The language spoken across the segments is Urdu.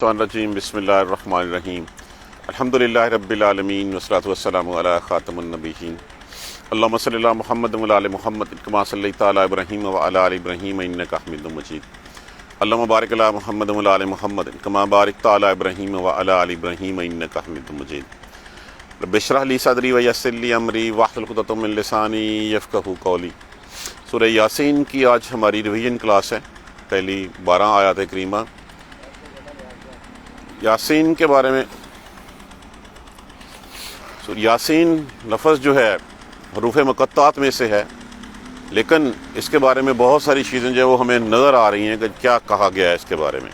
الرجیم بسم اللہ الرحمن الرحیم الحمدللہ رب العالمین والصلاۃ والسلام علی خاتم النبیین اللہم صلی علی محمد وعلی آل محمد کما صلیت علی ابراہیم وعلی آل ابراہیم انک حمید مجید اللہم بارک علی محمد وعلی آل محمد کما بارکت علی ابراہیم وعلی آل ابراہیم انک حمید مجید رب اشرح لی صدری ویسر لی امری واحلل عقدۃ من لسانی یفقہوا قولی۔ سورہ یاسین کی آج ہماری ریویژن کلاس ہے، پہلی 12 آیات کریمہ یاسین کے بارے میں۔ یاسین لفظ جو ہے حروف مقطعات میں سے ہے، لیکن اس کے بارے میں بہت ساری چیزیں جو ہے وہ ہمیں نظر آ رہی ہیں کہ کیا کہا گیا ہے اس کے بارے میں۔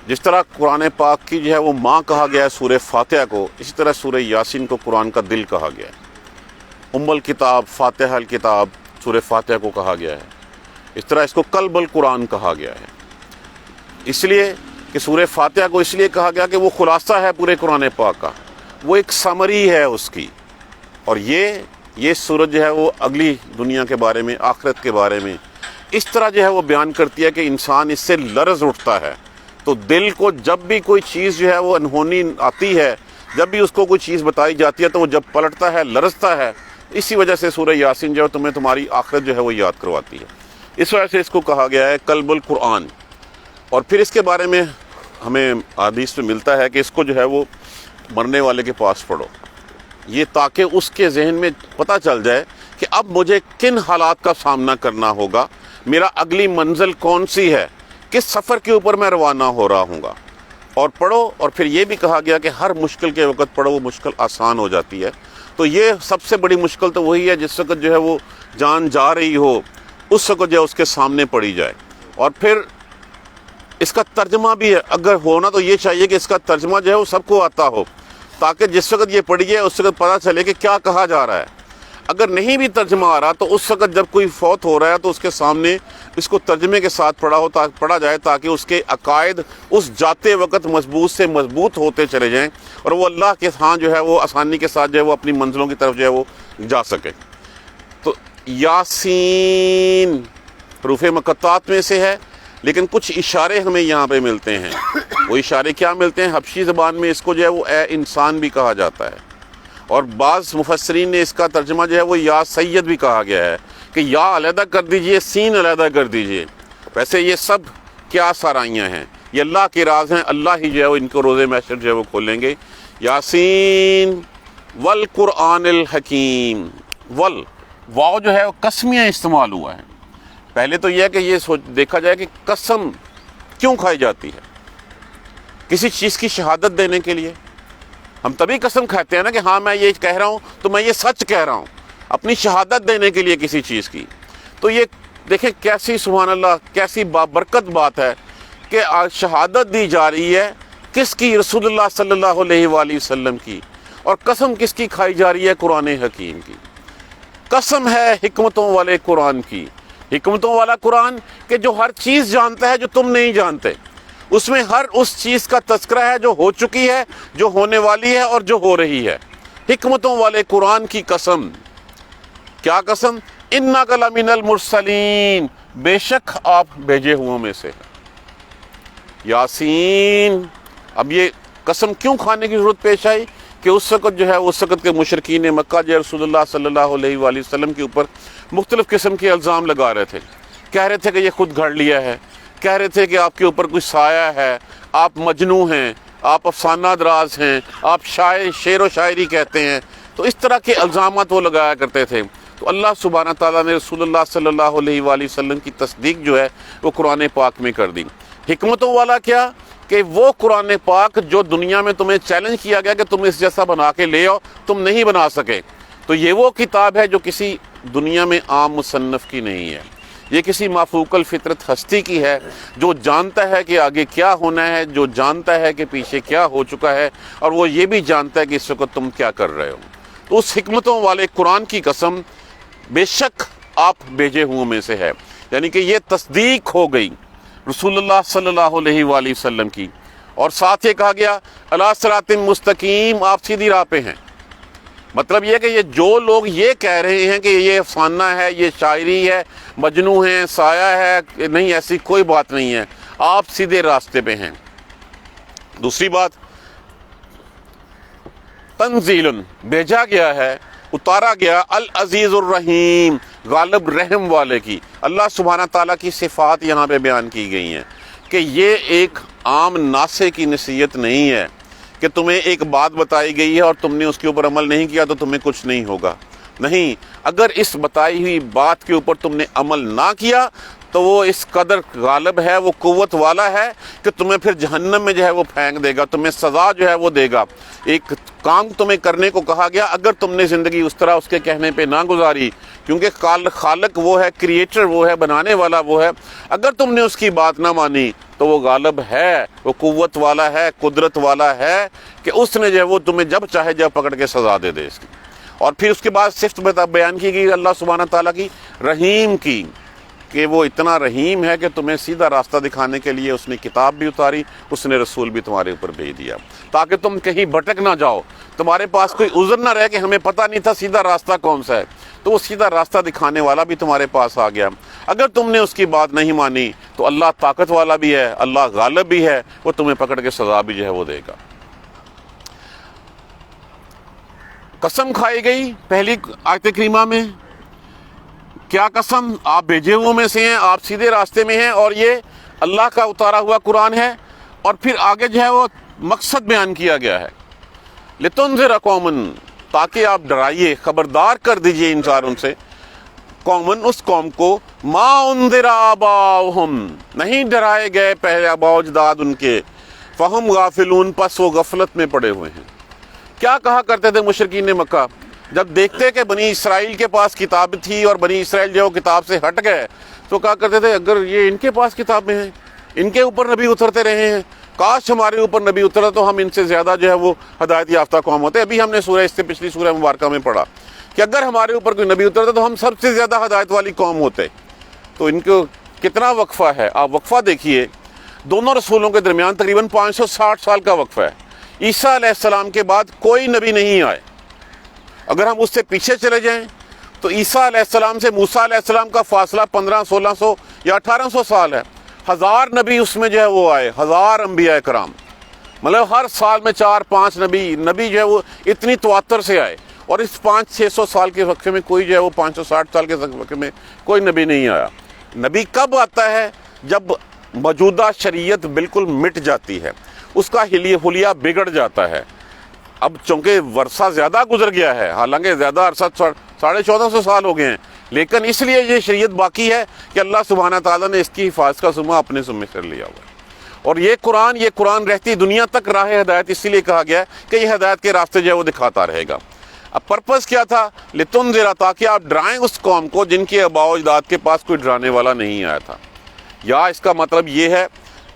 جس طرح قرآن پاک کی جو ہے وہ ماں کہا گیا ہے سورہ فاتحہ کو، اسی طرح سورہ یاسین کو قرآن کا دل کہا گیا ہے۔ ام الکتاب، فاتحہ الکتاب، سورہ فاتحہ کو کہا گیا ہے۔ اس طرح اس کو قلب القرآن کہا گیا ہے، اس لیے کہ سورہ فاتحہ کو اس لیے کہا گیا کہ وہ خلاصہ ہے پورے قرآن پاک کا، وہ ایک سمری ہے اس کی، اور یہ سورت جو ہے وہ اگلی دنیا کے بارے میں، آخرت کے بارے میں اس طرح جو ہے وہ بیان کرتی ہے کہ انسان اس سے لرز اٹھتا ہے۔ تو دل کو جب بھی کوئی چیز جو ہے وہ انہونی آتی ہے، جب بھی اس کو کوئی چیز بتائی جاتی ہے تو وہ جب پلٹتا ہے، لرزتا ہے۔ اسی وجہ سے سورہ یاسین جو ہے تمہیں تمہاری آخرت جو ہے وہ یاد کرواتی ہے، اس وجہ سے اس کو کہا گیا ہے قلب القرآن۔ اور پھر اس کے بارے میں ہمیں حدیث میں ملتا ہے کہ اس کو جو ہے وہ مرنے والے کے پاس پڑھو، یہ تاکہ اس کے ذہن میں پتہ چل جائے کہ اب مجھے کن حالات کا سامنا کرنا ہوگا، میرا اگلی منزل کون سی ہے، کس سفر کے اوپر میں روانہ ہو رہا ہوں گا۔ اور پڑھو، اور پھر یہ بھی کہا گیا کہ ہر مشکل کے وقت پڑھو، وہ مشکل آسان ہو جاتی ہے۔ تو یہ سب سے بڑی مشکل تو وہی ہے جس وقت جو ہے وہ جان جا رہی ہو، اس وقت جو ہے اس کے سامنے پڑھی جائے۔ اور پھر اس کا ترجمہ بھی ہے، اگر ہونا تو یہ چاہیے کہ اس کا ترجمہ جو ہے وہ سب کو آتا ہو، تاکہ جس وقت یہ پڑھی جائے اس وقت پتہ چلے کہ کیا کہا جا رہا ہے۔ اگر نہیں بھی ترجمہ آ رہا تو اس وقت جب کوئی فوت ہو رہا ہے تو اس کے سامنے اس کو ترجمے کے ساتھ پڑھا جائے، تاکہ اس کے عقائد اس جاتے وقت مضبوط سے مضبوط ہوتے چلے جائیں، اور وہ اللہ کے ہاں جو ہے وہ آسانی کے ساتھ جو ہے وہ اپنی منزلوں کی طرف جو ہے وہ جا سکے۔ تو یاسین حروف مقطعات میں سے ہے، لیکن کچھ اشارے ہمیں یہاں پہ ملتے ہیں۔ وہ اشارے کیا ملتے ہیں؟ حبشی زبان میں اس کو جو ہے وہ اے انسان بھی کہا جاتا ہے، اور بعض مفسرین نے اس کا ترجمہ جو ہے وہ یا سید بھی کہا گیا ہے کہ یا علیحدہ کر دیجئے، سین علیحدہ کر دیجئے۔ ویسے یہ سب کیا سرائیاں ہیں، یہ اللہ کے راز ہیں، اللہ ہی جو ہے وہ ان کو روز محشر جو ہے وہ کھولیں گے۔ یاسین والقرآن الحکیم، واو جو ہے وہ قسمیہ استعمال ہوا ہے۔ پہلے تو یہ ہے کہ یہ دیکھا جائے کہ قسم کیوں کھائی جاتی ہے؟ کسی چیز کی شہادت دینے کے لیے۔ ہم تبھی قسم کھاتے ہیں نا کہ ہاں میں یہ کہہ رہا ہوں تو میں یہ سچ کہہ رہا ہوں، اپنی شہادت دینے کے لیے کسی چیز کی۔ تو یہ دیکھیں کیسی سبحان اللہ، کیسی بابرکت بات ہے کہ شہادت دی جا رہی ہے کس کی؟ رسول اللہ صلی اللہ علیہ وآلہ وسلم کی۔ اور قسم کس کی کھائی جا رہی ہے؟ قرآن حکیم کی۔ قسم ہے حکمتوں والے قرآن کی، حکمتوں والا قرآن کہ جو ہر چیز جانتا ہے جو تم نہیں جانتے، اس میں ہر اس چیز کا تذکرہ ہے جو ہو چکی ہے، جو ہونے والی ہے اور جو ہو رہی ہے۔ حکمتوں والے قرآن کی قسم۔ کیا قسم؟ اِنَّکَ لَمِنَ الْمُرْسَلِينَ، بے شک آپ بھیجے ہوں میں سے۔ یاسین۔ اب یہ قسم کیوں کھانے کی ضرورت پیش آئی کہ اس وقت جو ہے اس وقت کے مشرکین مکہ جو رسول اللہ صلی اللہ علیہ وآلہ وسلم کے اوپر مختلف قسم کے الزام لگا رہے تھے، کہہ رہے تھے کہ یہ خود گھڑ لیا ہے، کہہ رہے تھے کہ آپ کے اوپر کوئی سایہ ہے، آپ مجنوں ہیں، آپ افسانہ دراز ہیں، آپ شعر و شاعری کہتے ہیں۔ تو اس طرح کے الزامات وہ لگایا کرتے تھے۔ تو اللہ سبحانہ تعالیٰ نے رسول اللہ صلی اللہ علیہ وآلہ وسلم کی تصدیق جو ہے وہ قرآن پاک میں کر دی۔ حکمتوں والا کیا کہ وہ قرآن پاک جو دنیا میں تمہیں چیلنج کیا گیا کہ تم اس جیسا بنا کے لے آؤ، تم نہیں بنا سکے۔ تو یہ وہ کتاب ہے جو کسی دنیا میں عام مصنف کی نہیں ہے، یہ کسی مافوق الفطرت ہستی کی ہے، جو جانتا ہے کہ آگے کیا ہونا ہے، جو جانتا ہے کہ پیچھے کیا ہو چکا ہے، اور وہ یہ بھی جانتا ہے کہ اس وقت تم کیا کر رہے ہو۔ تو اس حکمتوں والے قرآن کی قسم، بے شک آپ بھیجے ہوں میں سے ہے، یعنی کہ یہ تصدیق ہو گئی رسول اللہ صلی اللہ علیہ وآلہ وسلم کی۔ اور ساتھ یہ کہا گیا علی صراط مستقیم، آپ سیدھی راہ پہ ہیں۔ مطلب یہ کہ یہ جو لوگ یہ کہہ رہے ہیں کہ یہ افسانہ ہے، یہ شاعری ہے، مجنوں ہیں، سایہ ہے، نہیں، ایسی کوئی بات نہیں ہے، آپ سیدھے راستے پہ ہیں۔ دوسری بات، تنزیل بھیجا گیا ہے، اتارا گیا العزیز الرحیم غالب رحم والے کی۔ اللہ سبحانہ تعالیٰ کی صفات یہاں پہ بیان کی گئی ہیں کہ یہ ایک عام ناسے کی نصیحت نہیں ہے کہ تمہیں ایک بات بتائی گئی ہے اور تم نے اس کے اوپر عمل نہیں کیا تو تمہیں کچھ نہیں ہوگا۔ نہیں، اگر اس بتائی ہوئی بات کے اوپر تم نے عمل نہ کیا تو وہ اس قدر غالب ہے، وہ قوت والا ہے کہ تمہیں پھر جہنم میں جو ہے وہ پھینک دے گا، تمہیں سزا جو ہے وہ دے گا۔ ایک کام تمہیں کرنے کو کہا گیا، اگر تم نے زندگی اس طرح اس کے کہنے پہ نہ گزاری، کیونکہ خالق وہ ہے، کریٹر وہ ہے، بنانے والا وہ ہے، اگر تم نے اس کی بات نہ مانی تو وہ غالب ہے، وہ قوت والا ہے، قدرت والا ہے کہ اس نے جو ہے وہ تمہیں جب چاہے جب پکڑ کے سزا دے دے اس کی۔ اور پھر اس کے بعد صفت بیان کی گئی اللہ سبحانہ تعالیٰ کی رحیم کی، کہ وہ اتنا رحیم ہے کہ تمہیں سیدھا راستہ دکھانے کے لیے اس نے کتاب بھی اتاری، اس نے رسول بھی تمہارے اوپر بھیج دیا تاکہ تم کہیں بھٹک نہ جاؤ، تمہارے پاس کوئی عذر نہ رہے کہ ہمیں پتہ نہیں تھا سیدھا راستہ کون سا ہے، تو وہ سیدھا راستہ دکھانے والا بھی تمہارے پاس آ گیا۔ اگر تم نے اس کی بات نہیں مانی تو اللہ طاقت والا بھی ہے، اللہ غالب بھی ہے، وہ تمہیں پکڑ کے سزا بھی جو ہے وہ دے گا۔ قسم کھائی گئی پہلی آیت کریمہ میں، کیا قسم؟ آپ بھیجے ہوئے میں سے ہیں، آپ سیدھے راستے میں ہیں، اور یہ اللہ کا اتارا ہوا قرآن ہے۔ اور پھر آگے جو ہے وہ مقصد بیان کیا گیا ہے، لِتُنذِرَ قَوْمًا، تاکہ آپ ڈرائیے، خبردار کر دیجئے انسان سے، قومن اس قوم کو، ما انذر آباؤہم، نہیں ڈرائے گئے پہلے آباء و اجداد ان کے، فہم غافلون، پس وہ غفلت میں پڑے ہوئے ہیں۔ کیا کہا کرتے تھے مشرکین مکہ جب دیکھتے کہ بنی اسرائیل کے پاس کتاب تھی اور بنی اسرائیل جو کتاب سے ہٹ گئے تو کہا کرتے تھے اگر یہ ان کے پاس کتابیں ہیں، ان کے اوپر نبی اترتے رہے ہیں، کاش ہمارے اوپر نبی اترا تو ہم ان سے زیادہ جو ہے وہ ہدایت یافتہ قوم ہوتے۔ ابھی ہم نے سورہ اس سے پچھلی سورہ مبارکہ میں پڑھا کہ اگر ہمارے اوپر کوئی نبی اترتا تو ہم سب سے زیادہ ہدایت والی قوم ہوتے۔ تو ان کو کتنا وقفہ ہے، آپ وقفہ دیکھیے، دونوں رسولوں کے درمیان تقریباً 560 سال کا وقفہ ہے۔ عیسیٰ علیہ السلام کے بعد کوئی نبی نہیں آئے۔ اگر ہم اس سے پیچھے چلے جائیں تو عیسیٰ علیہ السلام سے موسیٰ علیہ السلام کا فاصلہ 1500-1600 یا 1800 سال ہے۔ 1000 نبی اس میں جو ہے وہ آئے، 1000 انبیاء کرام، مطلب ہر سال میں 4-5 نبی جو ہے وہ اتنی تواتر سے آئے، اور اس 500-600 سال کے وقفے میں کوئی جو ہے وہ 560 سال کے وقفے میں کوئی نبی نہیں آیا۔ نبی کب آتا ہے؟ جب موجودہ شریعت بالکل مٹ جاتی ہے، اس کا حلیہ بگڑ جاتا ہے۔ اب چونکہ ورثہ زیادہ گزر گیا ہے، حالانکہ زیادہ عرصہ 1450 سال ہو گئے ہیں، لیکن اس لیے یہ شریعت باقی ہے کہ اللہ سبحانہ تعالیٰ نے اس کی حفاظت کا ذمہ اپنے ذمہ کر لیا ہوا ہے۔ اور یہ قرآن رہتی دنیا تک راہ ہدایت اسی لیے کہا گیا ہے کہ یہ ہدایت کے راستے جو ہے وہ دکھاتا رہے گا۔ اب پرپس کیا تھا؟ لِتُنذِرَ، تاکہ آپ ڈرائیں اس قوم کو جن کے آباء و اجداد کے پاس کوئی ڈرانے والا نہیں آیا تھا۔ یا اس کا مطلب یہ ہے،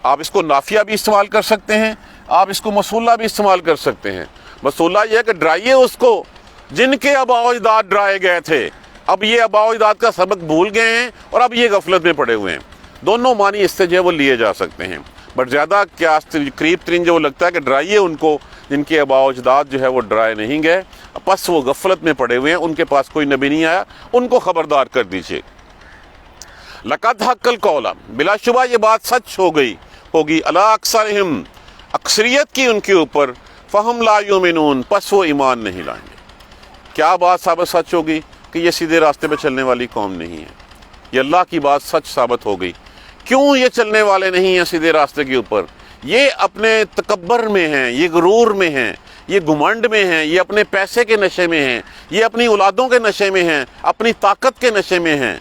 آپ اس کو نافیہ بھی استعمال کر سکتے ہیں، آپ اس کو موصولہ بھی استعمال کر سکتے ہیں۔ موصولہ یہ ہے کہ ڈرائیے اس کو جن کے آباء و اجداد ڈرائے گئے تھے، اب یہ آباء و اجداد کا سبق بھول گئے ہیں اور اب یہ غفلت میں پڑے ہوئے ہیں۔ دونوں معنی اس سے جو ہے وہ لیے جا سکتے ہیں، بٹ زیادہ کیا قریب ترین جو لگتا ہے کہ ڈرائیے ان کو جن کے آباء و اجداد جو ہے وہ ڈرائے نہیں گئے، پس وہ غفلت میں پڑے ہوئے ہیں، ان کے پاس کوئی نبی نہیں آیا، ان کو خبردار کر دیجیے۔ لَقَدْ حَقَّ الْقَوْلَ، بلا شبہ یہ بات سچ ہوگی عَلَىٰ أَكْثَرِهِمْ، اکثریت کی ان کے اوپر، فَهُمْ لَا يُؤْمِنُونَ، پس وہ ایمان نہیں لائیں گے۔ کیا بات ثابت سچ ہوگی؟ کہ یہ سیدھے راستے پہ چلنے والی قوم نہیں ہے۔ یہ اللہ کی بات سچ ثابت ہو گئی۔ کیوں یہ چلنے والے نہیں ہیں سیدھے راستے کے اوپر؟ یہ اپنے تکبر میں ہیں، یہ غرور میں ہیں، یہ گھمنڈ میں ہیں، یہ اپنے پیسے کے نشے میں ہیں، یہ اپنی اولادوں کے نشے میں ہیں، اپنی طاقت کے نشے میں ہیں۔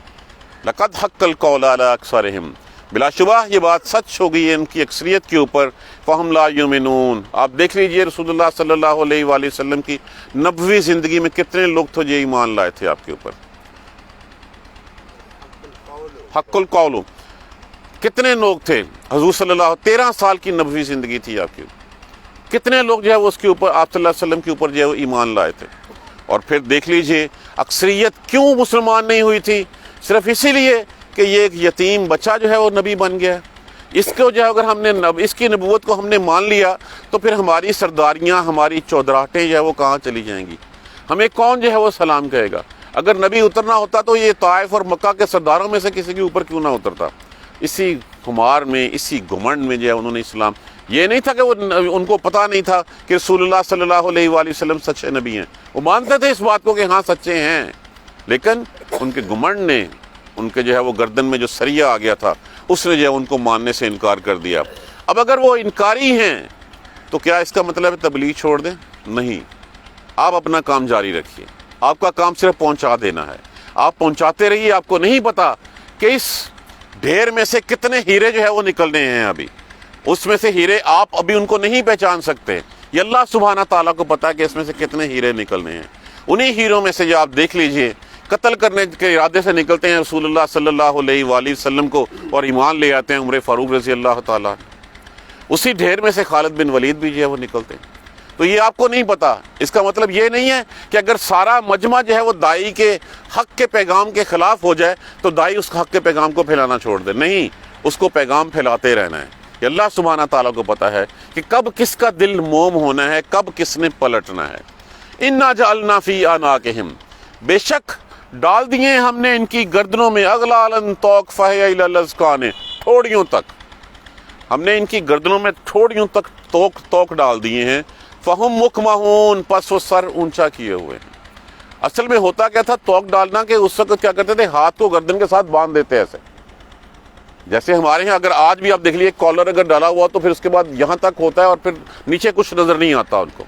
لَقَدْ حَقَّ الْقَوْلَ عَلَىٰ أَكْثَرِهِمْ، بلا شبہ یہ بات سچ ہو گئی ہے ان کی اکثریت کے اوپر، فَهُمْ لَا يُؤْمِنُونَ۔ آپ دیکھ لیجئے رسول اللہ صلی اللہ علیہ وآلہ وسلم کی نبوی زندگی میں کتنے لوگ تھے جو ایمان لائے تھے آپ کے اوپر۔ حق القول، کتنے لوگ تھے؟ حضور صلی اللہ 13 سال کی نبوی زندگی تھی آپ کی، کتنے لوگ جو ہے وہ اس کے اوپر آپ صلی اللہ علیہ وسلم کے اوپر جو ہے وہ ایمان لائے تھے۔ اور پھر دیکھ لیجئے اکثریت کیوں مسلمان نہیں ہوئی تھی؟ صرف اسی لیے کہ یہ ایک یتیم بچہ جو ہے وہ نبی بن گیا۔ اس کو جو ہے اگر ہم نے اس کی نبوت کو ہم نے مان لیا تو پھر ہماری سرداریاں، ہماری چودراہٹیں جو ہے وہ کہاں چلی جائیں گی؟ ہمیں کون جو ہے وہ سلام کہے گا؟ اگر نبی اترنا ہوتا تو یہ طائف اور مکہ کے سرداروں میں سے کسی کے اوپر کیوں نہ اترتا؟ اسی خمار میں، اسی گھمنڈ میں جو ہے انہوں نے اسلام یہ نہیں تھا کہ ان کو پتہ نہیں تھا کہ رسول اللہ صلی اللہ علیہ وآلہ وسلم سچے نبی ہیں، وہ مانتے تھے اس بات کو کہ ہاں سچے ہیں، لیکن ان کے گھمنڈ نے، ان کے جو ہے وہ گردن میں جو سریہ آ گیا تھا، اس نے جو ہے ان کو ماننے سے انکار کر دیا۔ اب اگر وہ انکاری ہیں تو کیا اس کا مطلب ہے تبلیغ چھوڑ دیں؟ نہیں، آپ اپنا کام جاری رکھیے، آپ کا کام صرف پہنچا دینا ہے، آپ پہنچاتے رہیے۔ آپ کو نہیں پتا کہ اس ڈھیر میں سے کتنے ہیرے جو ہے وہ نکلنے ہیں، ابھی اس میں سے ہیرے آپ ابھی ان کو نہیں پہچان سکتے، یہ اللہ سبحانہ تعالیٰ کو پتا ہے کہ اس میں سے کتنے ہیرے نکلنے ہیں۔ انہی ہیروں میں سے جو آپ دیکھ لیجئے قتل کرنے کے ارادے سے نکلتے ہیں رسول اللہ صلی اللہ علیہ وآلہ وسلم کو، اور ایمان لے آتے ہیں عمر فاروق رضی اللہ تعالیٰ۔ اسی ڈھیر میں سے خالد بن ولید بھی جو ہے وہ نکلتے ہیں۔ تو یہ آپ کو نہیں پتا، اس کا مطلب یہ نہیں ہے کہ اگر سارا مجمع جو ہے وہ دائی کے حق کے پیغام کے خلاف ہو جائے تو دائی اس حق کے پیغام کو پھیلانا چھوڑ دے، نہیں، اس کو پیغام پھیلاتے رہنا ہے۔ یہ اللہ سبحانہ تعالیٰ کو پتا ہے کہ کب کس کا دل موم ہونا ہے، کب کس نے پلٹنا ہے۔ اِنَّا جَعَلْنَا فِي أَعْنَاقِهِمْ، بے شک ڈال دیے ہم نے ان کی گردنوں میں اغلالاً طوق فَهِيَ إِلَى الْأَذْقَانِ، ٹھوڑیوں تک، ہم نے ان کی گردنوں میں ٹھوڑیوں تک توق ڈال دیے ہیں، فَهُمْ مُقْمَحُونَ، پس وہ سر اونچا کیے ہوئے ہیں۔ اصل میں ہوتا کیا تھا توق ڈالنا، کہ اس وقت کیا کرتے تھے، ہاتھ کو گردن کے ساتھ باندھ دیتے ایسے، جیسے ہمارے ہیں اگر آج بھی آپ دیکھ لیے کالر اگر ڈالا ہوا تو پھر اس کے بعد یہاں تک ہوتا ہے اور پھر نیچے کچھ نظر نہیں آتا ان کو۔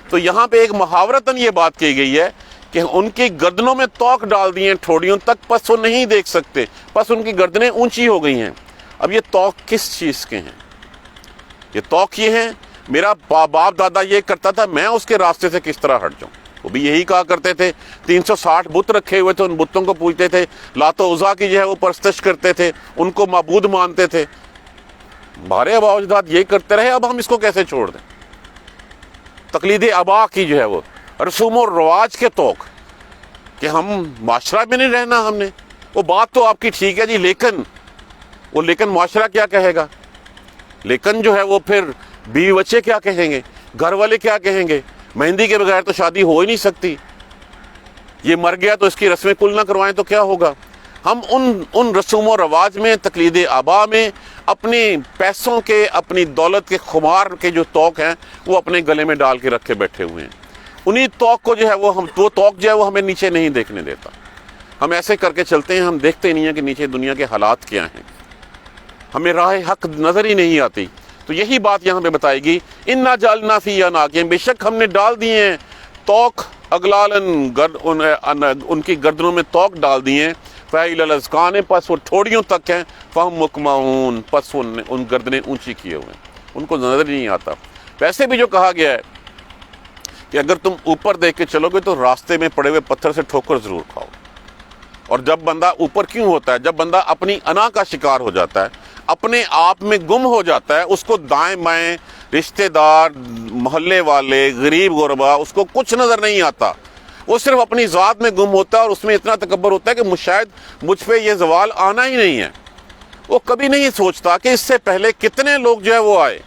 تو یہاں پہ ایک محاورتاً یہ بات کی گئی ہے کہ ان کی گردنوں میں توق ڈال دیے ہیں ٹھوڑیوں تک، پس وہ نہیں دیکھ سکتے، پس ان کی گردنیں اونچی ہو گئی ہیں۔ اب یہ توق کس چیز کے ہیں؟ یہ توق یہ ہیں، میرا باپ دادا یہ کرتا تھا، میں اس کے راستے سے کس طرح ہٹ جاؤں۔ وہ بھی یہی کہا کرتے تھے، 360 بت رکھے ہوئے تھے، ان بتوں کو پوجتے تھے، لات و عزا کی جو ہے وہ پرستش کرتے تھے، ان کو معبود مانتے تھے۔ ہمارے آباء و اجداد یہی کرتے رہے، اب ہم اس کو کیسے چھوڑ دیں؟ تقلید آباء کی جو ہے وہ رسوم و رواج کے توق، کہ ہم معاشرہ میں نہیں رہنا ہم نے، وہ بات تو آپ کی ٹھیک ہے جی، لیکن معاشرہ کیا کہے گا؟ لیکن جو ہے وہ پھر بیوی بچے کیا کہیں گے، گھر والے کیا کہیں گے؟ مہندی کے بغیر تو شادی ہو ہی نہیں سکتی، یہ مر گیا تو اس کی رسمیں کل نہ کروائیں تو کیا ہوگا؟ ہم ان رسوم و رواج میں، تقلید آباء میں، اپنے پیسوں کے، اپنی دولت کے خمار کے جو توق ہیں وہ اپنے گلے میں ڈال کے رکھے بیٹھے ہوئے ہیں۔ انہی توق کو جو ہے وہ توق جو ہے وہ ہمیں نیچے نہیں دیکھنے دیتا۔ ہم ایسے کر کے چلتے ہیں، ہم دیکھتے ہی نہیں ہیں کہ نیچے دنیا کے حالات کیا ہیں، ہمیں راہ حق نظر ہی نہیں آتی۔ تو یہی بات یہاں پہ بتائے گی، اِنَّا جَعَلْنَا فِي أَعْنَاقِهِمْ، بے شک ہم نے ڈال دیے ہیں توق، اغلالاً ان کی گردنوں میں توق ڈال دیے ہیں، فَإِلَى الْأَذْقَانِ، پس وہ ٹھوڑیوں تک ہیں، فَهُمْ مُقْمَحُونَ، پس ان گردنیں اونچی کیے ہوئے ہیں، ان کو نظر ہی نہیں آتا۔ ویسے بھی جو کہا گیا ہے کہ اگر تم اوپر دیکھ کے چلو گے تو راستے میں پڑے ہوئے پتھر سے ٹھوکر ضرور کھاؤ۔ اور جب بندہ اوپر کیوں ہوتا ہے؟ جب بندہ اپنی انا کا شکار ہو جاتا ہے، اپنے آپ میں گم ہو جاتا ہے، اس کو دائیں بائیں رشتہ دار، محلے والے، غریب غربا، اس کو کچھ نظر نہیں آتا، وہ صرف اپنی ذات میں گم ہوتا ہے، اور اس میں اتنا تکبر ہوتا ہے کہ شاید مجھ پہ یہ زوال آنا ہی نہیں ہے۔ وہ کبھی نہیں سوچتا کہ اس سے پہلے کتنے لوگ جو ہے وہ آئے،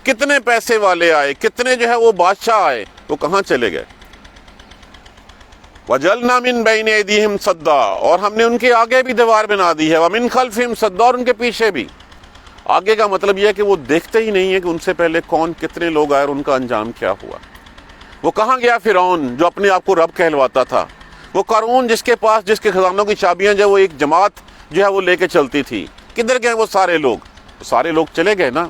کتنے پیسے والے آئے، کتنے جو ہے وہ بادشاہ آئے، وہ کہاں چلے گئے۔ وَجَعَلْنَا مِن بَيْنِ أَيْدِيهِمْ صَدًّا، اور ہم نے ان کے آگے بھی دیوار بنا دی ہے، وَمِن خَلْفِهِمْ صَدًّا، اور ان کے پیچھے بھی۔ آگے کا مطلب یہ ہے کہ وہ دیکھتے ہی نہیں ہے کہ ان سے پہلے کون کتنے لوگ آئے اور ان کا انجام کیا ہوا۔ وہ کہاں گیا فرعون جو اپنے آپ کو رب کہلواتا تھا، وہ قارون جس کے پاس جس کے خزانوں کی چابیاں جو وہ ایک جماعت جو ہے وہ لے کے چلتی تھی، کدھر گئے وہ سارے لوگ چلے گئے نا۔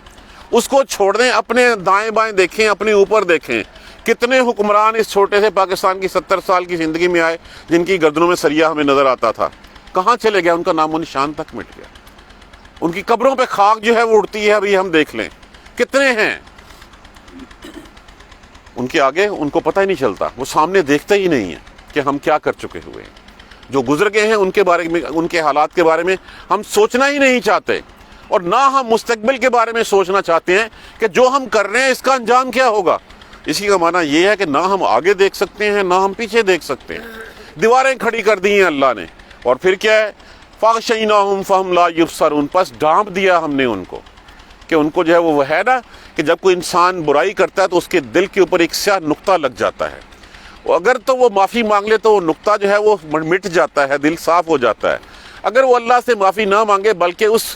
اس کو چھوڑ دیں، اپنے دائیں بائیں دیکھیں، اپنے اوپر دیکھیں، کتنے حکمران اس چھوٹے سے پاکستان کی 70 سال کی زندگی میں آئے جن کی گردنوں میں سریہ ہمیں نظر آتا تھا، کہاں چلے گئے؟ ان کا نام و نشان تک مٹ گیا۔ ان کی قبروں پہ خاک جو ہے وہ اڑتی ہے، ابھی ہم دیکھ لیں کتنے ہیں ان کے آگے، ان کو پتہ ہی نہیں چلتا، وہ سامنے دیکھتے ہی نہیں ہیں کہ ہم کیا کر چکے ہوئے ہیں۔ جو گزر گئے ہیں ان کے بارے میں، ان کے حالات کے بارے میں ہم سوچنا ہی نہیں چاہتے، اور نہ ہم مستقبل کے بارے میں سوچنا چاہتے ہیں کہ جو ہم کر رہے ہیں اس کا انجام کیا ہوگا۔ اسی کا معنی یہ ہے کہ نہ ہم آگے دیکھ سکتے ہیں، نہ ہم پیچھے دیکھ سکتے ہیں۔ دیواریں کھڑی کر دی ہیں اللہ نے، اور پھر کیا ہے، فَغْشَيْنَاهُمْ فَهُمْ لَا يُبْصَرُونَ، پس ڈھانپ دیا ہم نے ان کو، کہ ان کو جو ہے وہ ہے نا کہ جب کوئی انسان برائی کرتا ہے تو اس کے دل کے اوپر ایک سیاہ نقطہ لگ جاتا ہے، اگر تو وہ معافی مانگ لے تو وہ نقطہ جو ہے وہ مٹ جاتا ہے، دل صاف ہو جاتا ہے۔ اگر وہ اللہ سے معافی نہ مانگے بلکہ اس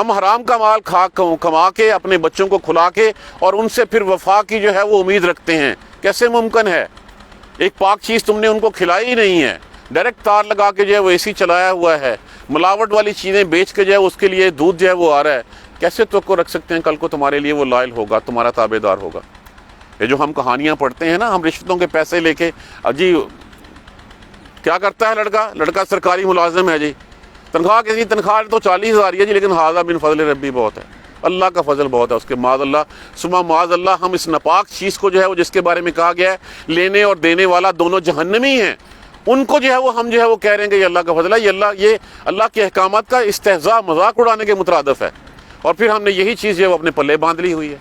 ہم حرام کا مال کما کے اپنے بچوں کو کھلا کے اور ان سے پھر وفا کی جو ہے وہ امید رکھتے ہیں. کیسے ممکن ہے؟ ایک پاک چیز تم نے ان کو کھلائی ہی نہیں ہے. ڈائریکٹ تار لگا کے جو ہے وہ اے سی چلایا ہوا ہے, ملاوٹ والی چیزیں بیچ کے جو ہے اس کے لیے دودھ جو ہے وہ آ رہا ہے. کیسے توقع رکھ سکتے ہیں کل کو تمہارے لیے وہ لائل ہوگا, تمہارا تابع دار ہوگا؟ یہ جو ہم کہانیاں پڑھتے ہیں نا, ہم رشوتوں کے پیسے لے کے, جی کیا کرتا ہے لڑکا سرکاری ملازم ہے جی, تنخواہ کسی تنخواہ تو 40,000 ہے جی, لیکن ھذا من فضل ربی بہت ہے, اللہ کا فضل بہت ہے اس کے. معاذ اللہ ثم معاذ اللہ ہم اس ناپاک چیز کو جو ہے وہ جس کے بارے میں کہا گیا ہے لینے اور دینے والا دونوں جہنمی ہیں, ان کو جو ہے وہ ہم جو ہے وہ کہہ رہے ہیں کہ یہ اللہ کا فضل ہے, یہ اللہ کے احکامات کا استہزاء مذاق اڑانے کے مترادف ہے. اور پھر ہم نے یہی چیز جو ہے وہ اپنے پلے باندھ لی ہوئی ہے.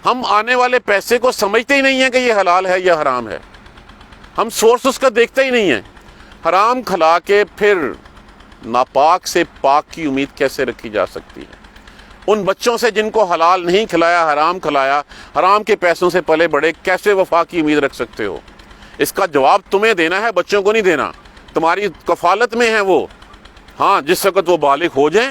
ہم آنے والے پیسے کو سمجھتے ہی نہیں ہیں کہ یہ حلال ہے یا حرام ہے, ہم سورس اس کا دیکھتے ہی نہیں ہیں. حرام کھلا کے پھر ناپاک سے پاک کی امید کیسے رکھی جا سکتی ہے؟ ان بچوں سے جن کو حلال نہیں کھلایا, حرام کھلایا, حرام کے پیسوں سے پلے بڑے, کیسے وفا کی امید رکھ سکتے ہو؟ اس کا جواب تمہیں دینا ہے, بچوں کو نہیں دینا. تمہاری کفالت میں ہے وہ. ہاں, جس وقت وہ بالغ ہو جائیں,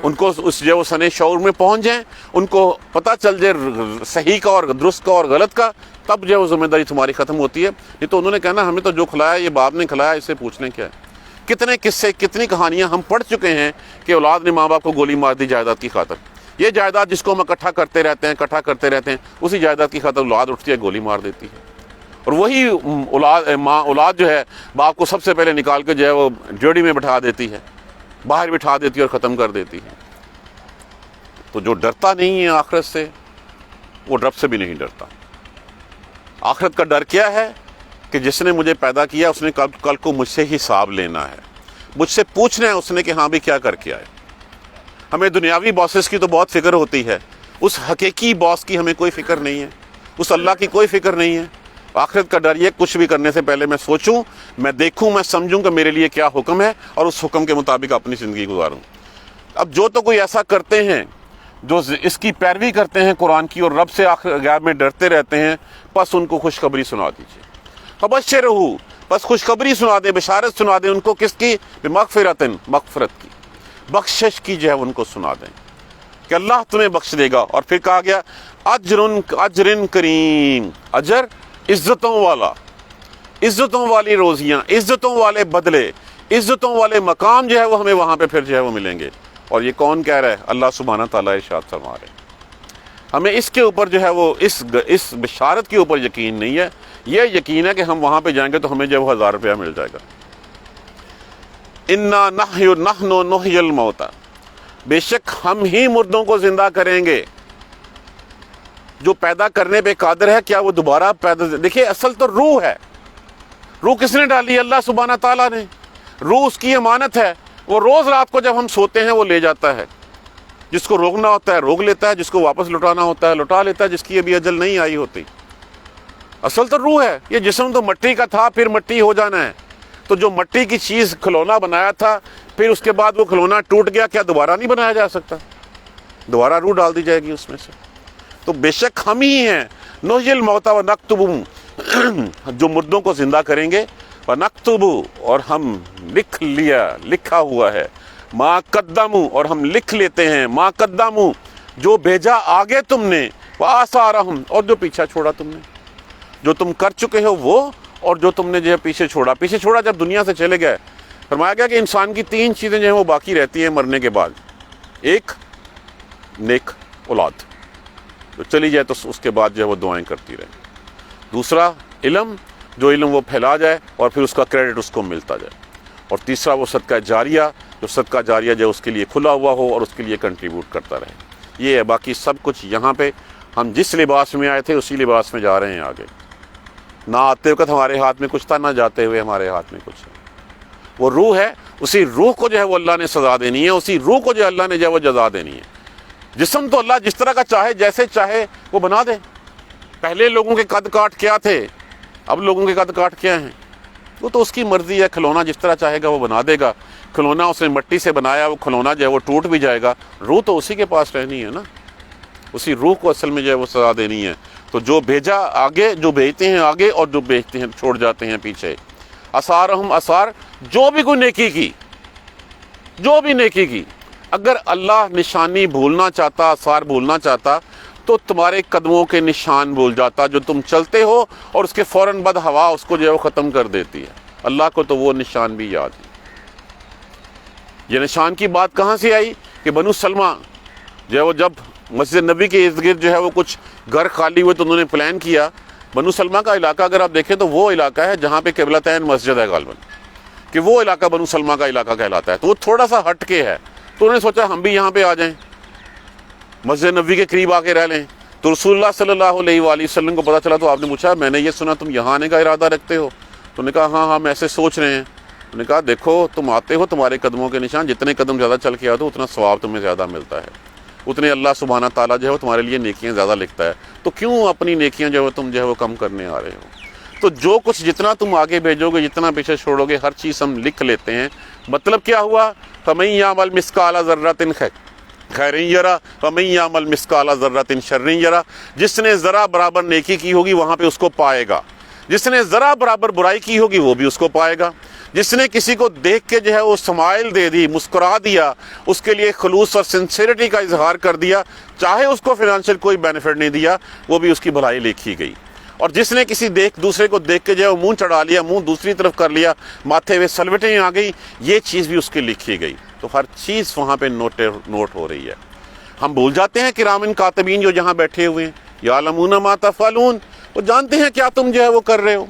ان کو اس جو وہ سن شعور میں پہنچ جائیں, ان کو پتہ چل جائے صحیح کا اور درست کا اور غلط کا, تب جو وہ ذمہ داری تمہاری ختم ہوتی ہے. نہیں تو انہوں نے کہنا ہمیں تو جو کھلایا یہ باپ نے کھلایا, اس سے پوچھنے کیا ہے. کتنے قصے, کتنی کہانیاں ہم پڑھ چکے ہیں کہ اولاد نے ماں باپ کو گولی مار دی جائیداد کی خاطر. یہ جائیداد جس کو ہم اکٹھا کرتے رہتے ہیں, اسی جائیداد کی خاطر اولاد اٹھتی ہے, گولی مار دیتی ہے. اور وہی اولاد جو ہے باپ کو سب سے پہلے نکال کے جو ہے وہ ڈیوڑی میں بٹھا دیتی ہے, باہر بٹھا دیتی ہے اور ختم کر دیتی ہے. تو جو ڈرتا نہیں ہے آخرت سے, وہ رب سے بھی نہیں ڈرتا. آخرت کا ڈر کیا ہے؟ کہ جس نے مجھے پیدا کیا اس نے کل کو مجھ سے حساب لینا ہے, مجھ سے پوچھنا ہے اس نے کہ ہاں بھی کیا کر کے آئے. ہمیں دنیاوی باسز کی تو بہت فکر ہوتی ہے, اس حقیقی باس کی ہمیں کوئی فکر نہیں ہے, اس اللہ کی کوئی فکر نہیں ہے. آخرت کا ڈر یہ, کچھ بھی کرنے سے پہلے میں سوچوں, میں دیکھوں, میں سمجھوں کہ میرے لیے کیا حکم ہے اور اس حکم کے مطابق اپنی زندگی گزاروں. اب جو تو کوئی ایسا کرتے ہیں جو اس کی پیروی کرتے ہیں قرآن کی اور رب سے آخر غیب میں ڈرتے رہتے ہیں, بس ان کو خوشخبری سنا دیجیے. فبشرہ, بس خوشخبری سنا دیں, بشارت سنا دیں ان کو. کس کی؟ بمغفرۃ, مغفرت کی, بخشش کی جو ہے ان کو سنا دیں کہ اللہ تمہیں بخش دے گا. اور پھر کہا گیا اجر کریم, اجر عزتوں والا, عزتوں والی روزیاں, عزتوں والے بدلے, عزتوں والے مقام جو ہے وہ ہمیں وہاں پہ پھر جو ہے وہ ملیں گے. اور یہ کون کہہ رہا ہے؟ اللہ سبحانہ تعالیٰ ارشاد فرما رہے ہیں. ہمیں اس کے اوپر جو ہے وہ اس بشارت کے اوپر یقین نہیں ہے. یہ یقین ہے کہ ہم وہاں پہ جائیں گے تو ہمیں جو ہے وہ 1000 روپیہ مل جائے گا. انا نحن نحیی الموتى, بے شک ہم ہی مردوں کو زندہ کریں گے. جو پیدا کرنے پہ قادر ہے, کیا وہ دوبارہ پیدا؟ دیکھیے اصل تو روح ہے. روح کس نے ڈالی؟ اللہ سبحانہ تعالیٰ نے. روح اس کی امانت ہے, وہ روز رات کو جب ہم سوتے ہیں وہ لے جاتا ہے. جس کو روکنا ہوتا ہے روک لیتا ہے, جس کو واپس لوٹانا ہوتا ہے لوٹا لیتا ہے, جس کی ابھی اجل نہیں آئی ہوتی. اصل تو روح ہے. یہ جسم تو مٹی کا تھا, پھر مٹی ہو جانا ہے. تو جو مٹی کی چیز کھلونا بنایا تھا, پھر اس کے بعد وہ کھلونا ٹوٹ گیا, کیا دوبارہ نہیں بنایا جا سکتا؟ دوبارہ روح ڈال دی جائے گی اس میں سے. تو بے شک ہم ہی ہیں نحیی الموتى ونکتب, جو مردوں کو زندہ کریں گے, ونکتب, اور ہم لکھا ہوا ہے, ما قدموا, اور ہم لکھ لیتے ہیں, ما قدموا, جو بھیجا آگے تم نے, وآثارہم, اور جو پیچھا چھوڑا تم نے. جو تم کر چکے ہو وہ, اور جو تم نے جو ہے پیچھے چھوڑا جب دنیا سے چلے گئے. فرمایا گیا کہ انسان کی 3 چیزیں جو ہیں وہ باقی رہتی ہیں مرنے کے بعد. ایک, نیک اولاد جو چلی جائے تو اس کے بعد جو ہے وہ دعائیں کرتی رہے. دوسرا, علم, جو علم وہ پھیلا جائے اور پھر اس کا کریڈٹ اس کو ملتا جائے. اور تیسرا وہ صدقہ جاریہ, جو صدقہ جاریہ جو اس کے لیے کھلا ہوا ہو اور اس کے لیے کنٹریبیوٹ کرتا رہے. یہ ہے. باقی سب کچھ یہاں پہ ہم جس لباس میں آئے تھے اسی لباس میں جا رہے ہیں آگے. نہ آتے وقت ہمارے ہاتھ میں کچھ تھا, نہ جاتے ہوئے ہمارے ہاتھ میں کچھ ہے. وہ روح ہے, اسی روح کو جو ہے وہ اللہ نے سزا دینی ہے, اسی روح کو جو اللہ نے جو ہے وہ جزا دینی ہے. جسم تو اللہ جس طرح کا چاہے, جیسے چاہے وہ بنا دے. پہلے لوگوں کے قد کاٹ کیا تھے, اب لوگوں کے قد کاٹ کیا ہیں, وہ تو اس کی مرضی ہے. کھلونا جس طرح چاہے گا وہ بنا دے گا. کھلونا اس نے مٹی سے بنایا, وہ کھلونا جو ہے وہ ٹوٹ بھی جائے گا. روح تو اسی کے پاس رہنی ہے نا, اسی روح کو اصل میں جو ہے وہ سزا دینی ہے. تو جو بھیجا آگے, جو بھیجتے ہیں آگے, اور جو بھیجتے ہیں چھوڑ جاتے ہیں پیچھے. اثارہم, اثار, جو بھی کوئی نیکی کی, جو بھی نیکی کی. اگر اللہ نشانی بھولنا چاہتا، آثار بھولنا چاہتا تو تمہارے قدموں کے نشان بھول جاتا جو تم چلتے ہو، اور اس کے فوراً بعد ہوا اس کو جو ہے وہ ختم کر دیتی ہے۔ اللہ کو تو وہ نشان بھی یاد ہے۔ یہ نشان کی بات کہاں سے آئی کہ بنو سلمہ جو ہے وہ جب مسجد نبی کے ارد گرد جو ہے وہ کچھ گھر خالی ہوئے تو انہوں نے پلان کیا۔ بنو سلمہ کا علاقہ اگر آپ دیکھیں تو وہ علاقہ ہے جہاں پہ قبلتین مسجد ہے غالباً، کہ وہ علاقہ بنو سلمہ کا علاقہ کہلاتا ہے، تو وہ تھوڑا سا ہٹ کے ہے، تو انہوں نے سوچا ہم بھی یہاں پہ آ جائیں، مسجد نبی کے قریب آ کے رہ لیں۔ تو رسول اللہ صلی اللہ علیہ وآلہ وسلم کو پتہ چلا تو آپ نے پوچھا میں نے یہ سنا تم یہاں آنے کا ارادہ رکھتے ہو؟ تو انہوں نے کہا ہاں ہم ایسے سوچ رہے ہیں۔ انہوں نے کہا دیکھو تم آتے ہو، تمہارے قدموں کے نشان، جتنے قدم زیادہ چل کے آتے ہو اتنا ثواب تمہیں زیادہ ملتا ہے، اتنے اللہ سبحانہ تعالیٰ جو ہے وہ تمہارے لیے نیکیاں زیادہ لکھتا ہے، تو کیوں اپنی نیکیاں جو ہے تم جو ہے وہ کم کرنے آ رہے ہو؟ تو جو کچھ جتنا تم آگے بھیجو گے، جتنا پیچھے چھوڑو گے، ہر چیز ہم لکھ لیتے ہیں۔ مطلب کیا ہوا؟ فَمَن يَعْمَلْ مِثْقَالَ ذَرَّةٍ خَيْرٍ يَرَهُ وَمَن يَعْمَلْ مِثْقَالَ ذَرَّةٍ شَرٍّ يَرَهُ۔ جس نے ذرا برابر نیکی کی ہوگی وہاں پہ اس کو پائے گا، جس نے ذرا برابر برائی کی ہوگی وہ بھی اس کو پائے گا۔ جس نے کسی کو دیکھ کے جو ہے وہ سمائل دے دی، مسکرا دیا، اس کے لیے خلوص اور سنسیریٹی کا اظہار کر دیا، چاہے اس کو فائنینشیل کوئی بینیفٹ نہیں دیا، وہ بھی اس کی بھلائی لکھی گئی۔ اور جس نے کسی دوسرے کو دیکھ کے جو ہے وہ منہ چڑھا لیا، منہ دوسری طرف کر لیا، ماتھے میں سلوٹیں آ گئی، یہ چیز بھی اس کی لکھی گئی۔ تو ہر چیز وہاں پہ نوٹ ہو رہی ہے۔ ہم بھول جاتے ہیں کرامن کاتبین جو جہاں بیٹھے ہوئے ہیں، یعلمون ما تفعلون، وہ جانتے ہیں کیا تم جو ہے وہ کر رہے ہو۔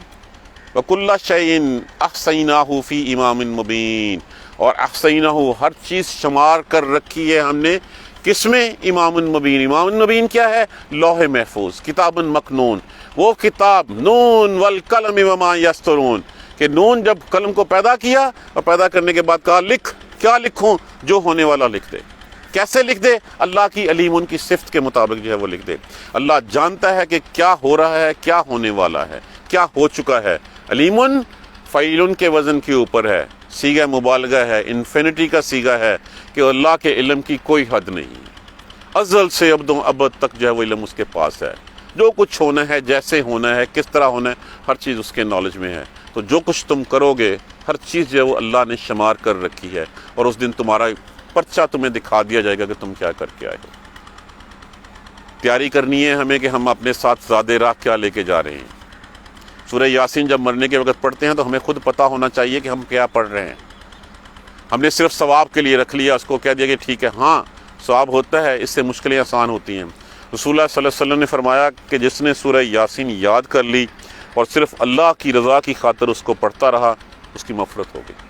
وَكُلَّ شَيْءٍ أَحْصَيْنَاهُ فِي إِمَامٍ مُبِينٍ، اور احصیناہ ہر چیز شمار کر رکھی ہے ہم نے، کس میں؟ امام مبین۔ امام مبین کیا ہے؟ لوح محفوظ، کتاب مکنون، وہ کتاب، نون والقلم وما یسطرون، کہ نون جب قلم کو پیدا کیا اور پیدا کرنے کے بعد کہا لکھ، کیا لکھوں؟ جو ہونے والا لکھ دے۔ کیسے لکھ دے؟ اللہ کی علیم، ان کی صفت کے مطابق جو ہے وہ لکھ دے۔ اللہ جانتا ہے کہ کیا ہو رہا ہے، کیا ہونے والا ہے، کیا ہو چکا ہے۔ علیم فعیل کے وزن کے اوپر ہے، صیغہ مبالغہ ہے، انفینٹی کا صیغہ ہے، کہ اللہ کے علم کی کوئی حد نہیں، ازل سے ابد تک جو ہے وہ علم اس کے پاس ہے۔ جو کچھ ہونا ہے، جیسے ہونا ہے، کس طرح ہونا ہے، ہر چیز اس کے نالج میں ہے۔ تو جو کچھ تم کرو گے، ہر چیز جو ہے وہ اللہ نے شمار کر رکھی ہے، اور اس دن تمہارا پرچہ تمہیں دکھا دیا جائے گا کہ تم کیا کر کے آئے ہو۔ تیاری کرنی ہے ہمیں کہ ہم اپنے ساتھ زادِ راہ کیا لے کے جا رہے ہیں۔ سورہ یاسین جب مرنے کے وقت پڑھتے ہیں تو ہمیں خود پتہ ہونا چاہیے کہ ہم کیا پڑھ رہے ہیں۔ ہم نے صرف ثواب کے لیے رکھ لیا، اس کو کہہ دیا کہ ٹھیک ہے، ہاں ثواب ہوتا ہے، اس سے مشکلیں آسان ہوتی ہیں۔ رسول اللہ صلی اللہ علیہ وسلم نے فرمایا کہ جس نے سورہ یاسین یاد کر لی اور صرف اللہ کی رضا کی خاطر اس کو پڑھتا رہا، اس کی مغفرت ہو گئی۔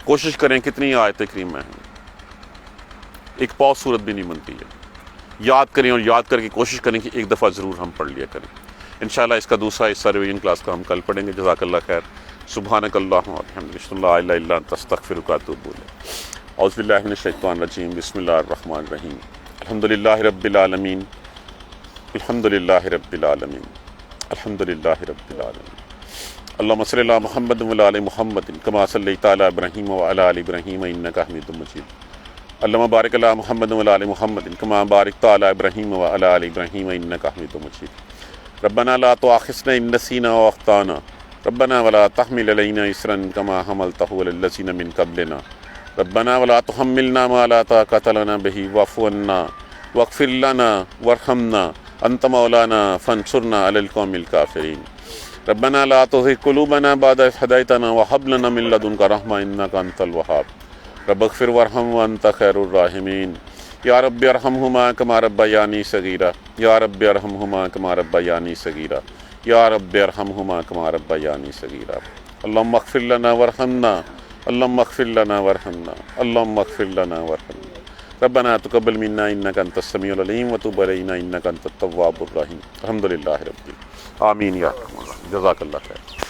کوشش کریں کتنی آیت کریمہ ہیں، ایک پاؤ صورت بھی نہیں بنتی ہے۔ یاد کریں، اور یاد کر کے کوشش کریں کہ ایک دفعہ ضرور ہم پڑھ لیا کریں۔ انشاءاللہ اس کا دوسرا حصہ ریویژن کلاس کا ہم کل پڑھیں گے۔ جزاک اللہ خیر۔ سبحانک اللہم وبحمدک، اشہد ان لا الہ الا انت، استغفرک واتوب الیک۔ اعوذ باللہ من الشیطان الرجیم، بسم اللہ الرحمن الرحیم۔ الحمدللہ رب العالمین، الحمدللہ رب العالمین، الحمدللہ رب العالمین۔ اللہم صلی علی محمد وعلی آل محمد کما صلیت علی ابراہیم وعلی آل ابراہیم انک حمید مجید۔ اللہم بارک علی محمد وعلی آل محمد کما بارکت علی ابراہیم وعلی آل ابراہیم انک حمید مجید۔ ربنا لا تؤاخذنا ان نسینا واخطانا ربنا ولا تحمل علینا اصرا کما حملتہ علی الذین من قبلنا ربنا ولا تحملنا ما لا طاقۃ لنا به واعف عنا واغفر لنا وارحمنا انت مولانا فانصرنا علی القوم الکافرین۔ ربنا لا تزغ قلوبنا بعد إذ هديتنا وهب لنا من لدنك رحمة إنك أنت الوهاب رب اغفر وارحم وأنت خير الراحمين یا رب ارحمہما کما ربیانی صغیرا یا رب ارحمہما کما ربیانی صغیرا یا رب ارحمہما کما ربیانی صغیرا۔ اللہم اغفر لنا وارحمنا، اللہم اغفر لنا وارحمنا، اللہم اغفر لنا وارحمنا۔ ربنا تقبل منا انک انت السمیع العلیم وتب علینا انک انت التواب الرحیم۔ الحمدللہ رب العالمین، آمین یا رب العالمین۔ جزاک اللہ خیر۔